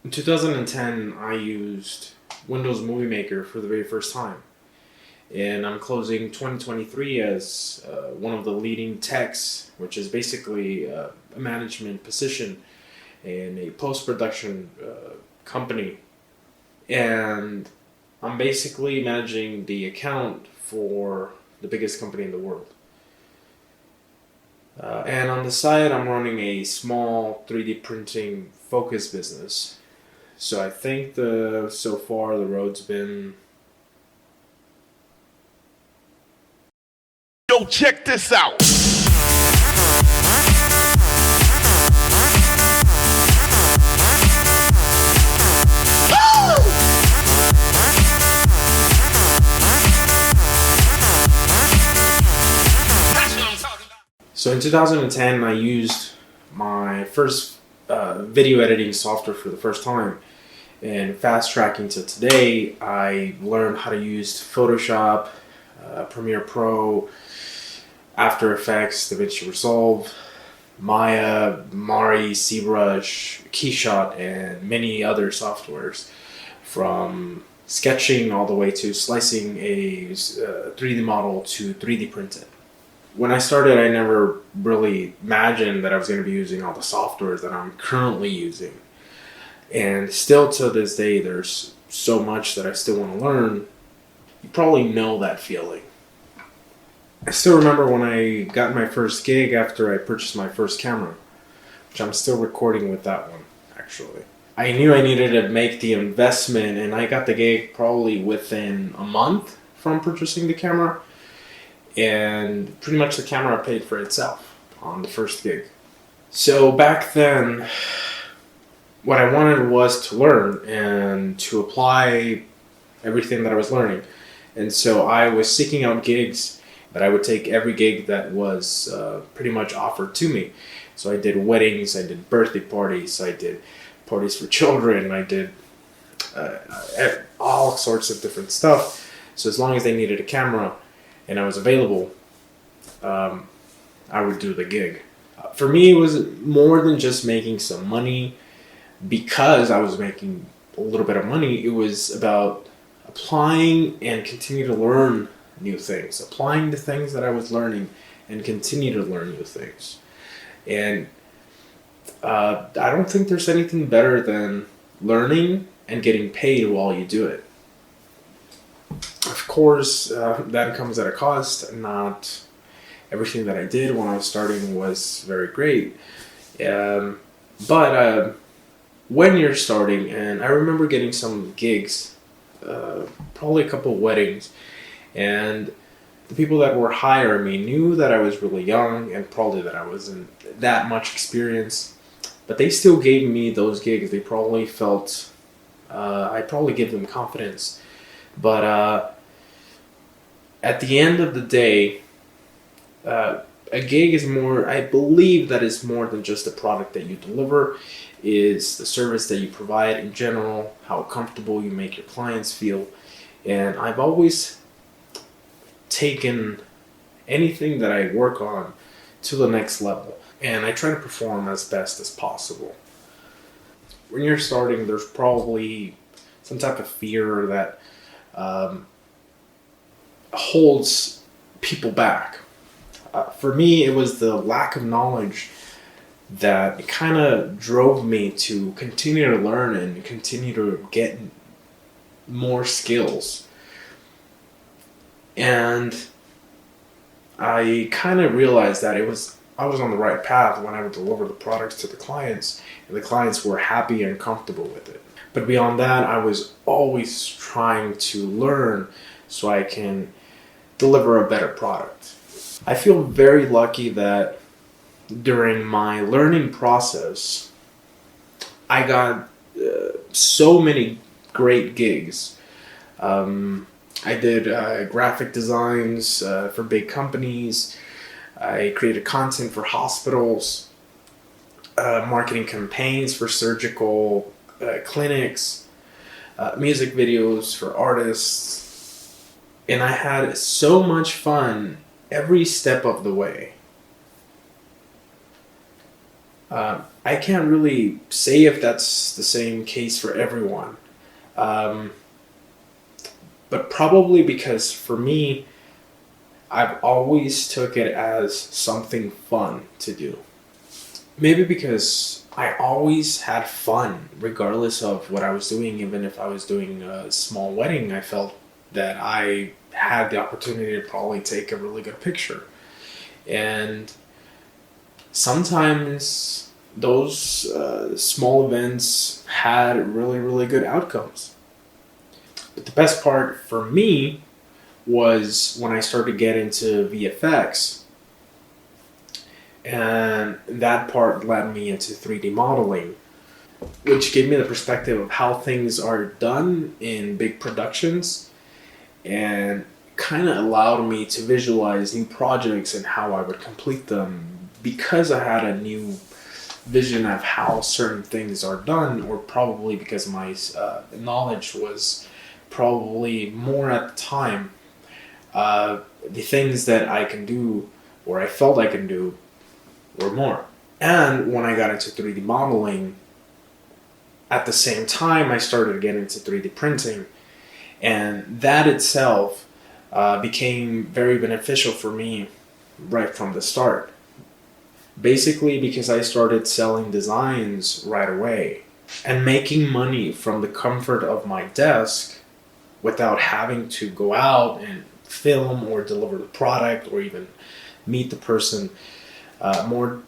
In 2010, I used Windows Movie Maker for the very first time. And I'm closing 2023 as one of the leading techs, which is basically a management position in a post production company. And I'm basically managing the account for the biggest company in the world. And on the side, I'm running a small 3D printing focus business. So I think so far the road's been. Yo, check this out. So in 2010, I used my first video editing software for the first time. And fast tracking to today, I learned how to use Photoshop, Premiere Pro, After Effects, DaVinci Resolve, Maya, Mari, ZBrush, Keyshot, and many other softwares, from sketching all the way to slicing a 3D model to 3D print it. When I started, I never really imagined that I was going to be using all the softwares that I'm currently using. And still to this day, there's so much that I still want to learn. You probably know that feeling. I still remember when I got my first gig after I purchased my first camera, which I'm still recording with that one, actually. I knew I needed to make the investment, and I got the gig probably within a month from purchasing the camera. And pretty much the camera paid for itself on the first gig. So back then, what I wanted was to learn and to apply everything that I was learning. And so I was seeking out gigs, but I would take every gig that was pretty much offered to me. So I did weddings, I did birthday parties, I did parties for children, I did all sorts of different stuff. So as long as they needed a camera and I was available, I would do the gig. For me, it was more than just making some money. Because I was making a little bit of money, it was about applying and continue to learn new things. Applying the things that I was learning and continue to learn new things. And I don't think there's anything better than learning and getting paid while you do it. Of course, that comes at a cost. Not everything that I did when I was starting was very great. But when you're starting, and I remember getting some gigs, probably a couple of weddings, and the people that were hiring me knew that I was really young and probably that I wasn't that much experience, but they still gave me those gigs. They probably felt I probably gave them confidence. But at the end of the day, a gig is more, I believe that is more than just a product that you deliver, is the service that you provide in general, how comfortable you make your clients feel. And I've always taken anything that I work on to the next level, and I try to perform as best as possible. When you're starting, there's probably some type of fear that holds people back. For me, it was the lack of knowledge that kind of drove me to continue to learn and continue to get more skills. And I kind of realized that I was on the right path when I would deliver the products to the clients, and the clients were happy and comfortable with it. But beyond that, I was always trying to learn so I can deliver a better product. I feel very lucky that during my learning process, I got so many great gigs. I did graphic designs for big companies. I created content for hospitals, marketing campaigns for surgical clinics, music videos for artists. And I had so much fun every step of the way. I can't really say if that's the same case for everyone. Um, but probably because for me, I've always took it as something fun to do. Maybe because I always had fun, regardless of what I was doing. Even if I was doing a small wedding, I felt that I had the opportunity to probably take a really good picture. And sometimes those small events had really, really good outcomes. But the best part for me was when I started to get into VFX, and that part led me into 3D modeling, which gave me the perspective of how things are done in big productions and kind of allowed me to visualize new projects and how I would complete them because I had a new vision of how certain things are done, or probably because my knowledge was probably more at the time. The things that I can do, or I felt I can do, were more. And when I got into 3D modeling, at the same time I started to get into 3D printing, and that itself became very beneficial for me right from the start. Basically because I started selling designs right away and making money from the comfort of my desk without having to go out and film or deliver the product or even meet the person. More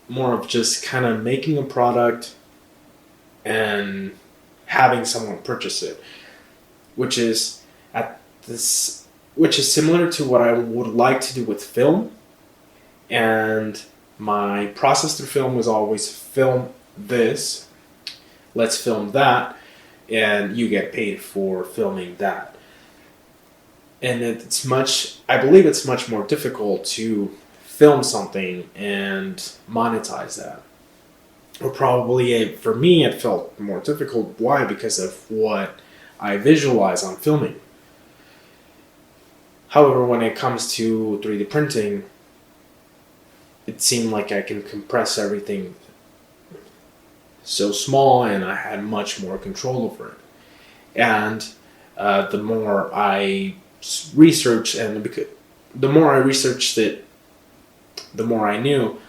of just kind of making a product and having someone purchase it, which is similar to what I would like to do with film. And my process through film was always film this, let's film that, and you get paid for filming that. And I believe it's much more difficult to film something and monetize that. Or probably for me, it felt more difficult. Why? Because of what I visualize on filming. However, when it comes to 3D printing, it seemed like I can compress everything so small and I had much more control over it. And the more I researched it, the more I knew,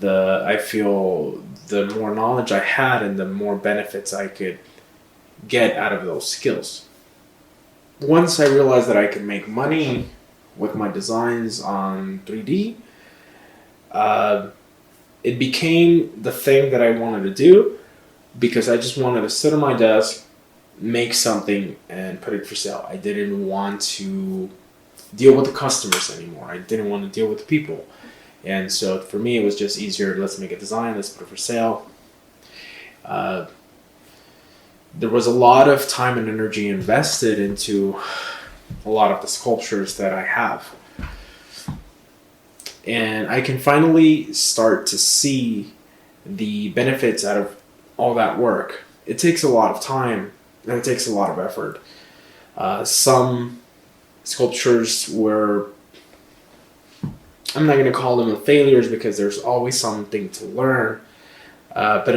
I feel the more knowledge I had and the more benefits I could get out of those skills. Once I realized that I could make money with my designs on 3D, it became the thing that I wanted to do because I just wanted to sit on my desk, make something, and put it for sale. I didn't want to deal with the customers anymore. I didn't want to deal with the people. And so for me, it was just easier. Let's make a design. Let's put it for sale. There was a lot of time and energy invested into a lot of the sculptures that I have. And I can finally start to see the benefits out of all that work. It takes a lot of time and it takes a lot of effort. Some sculptures were, I'm not going to call them failures because there's always something to learn. But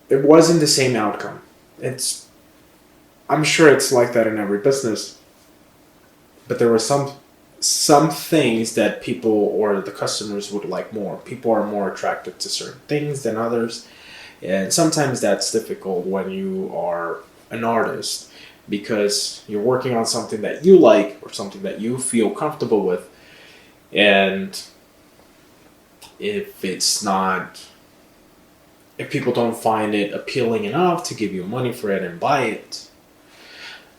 it wasn't the same outcome. I'm sure it's like that in every business. But there were some things that people or the customers would like more. People are more attracted to certain things than others. And sometimes that's difficult when you are an artist because you're working on something that you like or something that you feel comfortable with. And if people don't find it appealing enough to give you money for it and buy it,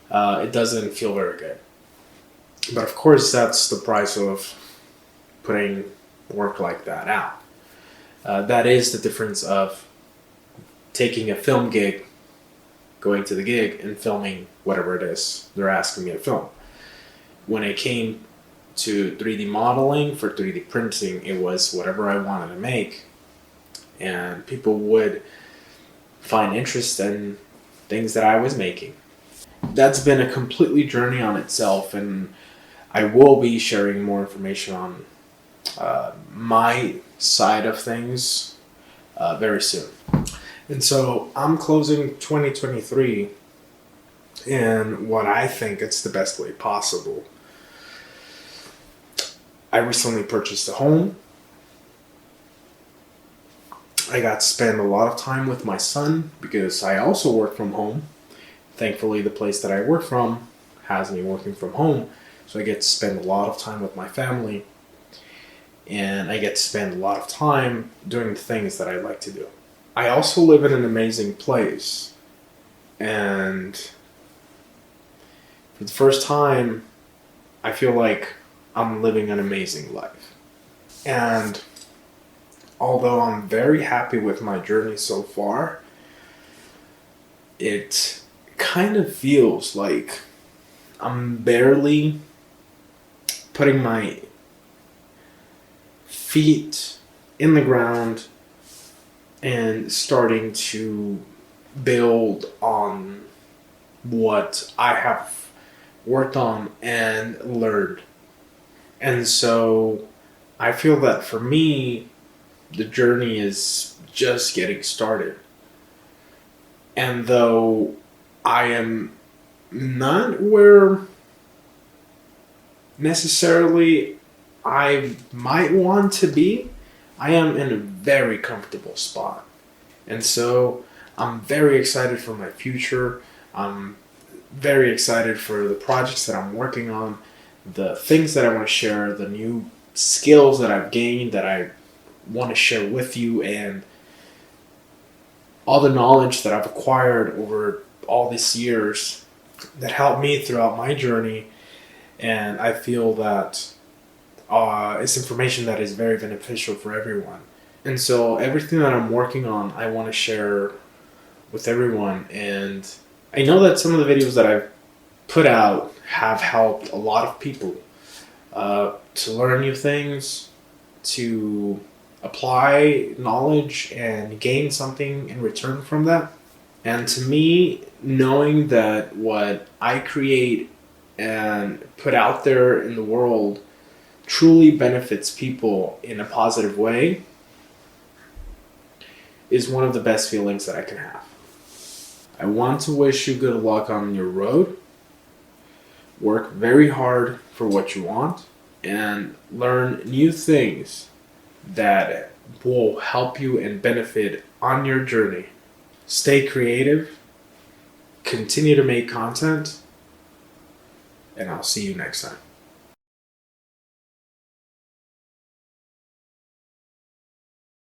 it doesn't feel very good. But of course, that's the price of putting work like that out. That is the difference of taking a film gig, going to the gig, and filming whatever it is they're asking me to film. When it came to 3D modeling for 3D printing, it was whatever I wanted to make. And people would find interest in things that I was making. That's been a completely journey on itself, and I will be sharing more information on my side of things very soon. And so I'm closing 2023 in what I think it's the best way possible. I recently purchased a home. I got to spend a lot of time with my son because I also work from home. Thankfully, the place that I work from has me working from home, so I get to spend a lot of time with my family, and I get to spend a lot of time doing the things that I like to do. I also live in an amazing place, and for the first time, I feel like I'm living an amazing life. And although I'm very happy with my journey so far, it kind of feels like I'm barely putting my feet in the ground and starting to build on what I have worked on and learned. And so I feel that for me, the journey is just getting started. And though I am not where necessarily I might want to be, I am in a very comfortable spot. And so I'm very excited for my future. I'm very excited for the projects that I'm working on, the things that I want to share, the new skills that I've gained that I want to share with you, and all the knowledge that I've acquired over all these years that helped me throughout my journey. And I feel that it's information that is very beneficial for everyone. And so everything that I'm working on, I want to share with everyone. And I know that some of the videos that I've put out have helped a lot of people to learn new things, to apply knowledge and gain something in return from that. And to me, knowing that what I create and put out there in the world truly benefits people in a positive way is one of the best feelings that I can have. I want to wish you good luck on your road. Work very hard for what you want and learn new things that will help you and benefit on your journey. Stay creative, continue to make content, and I'll see you next time.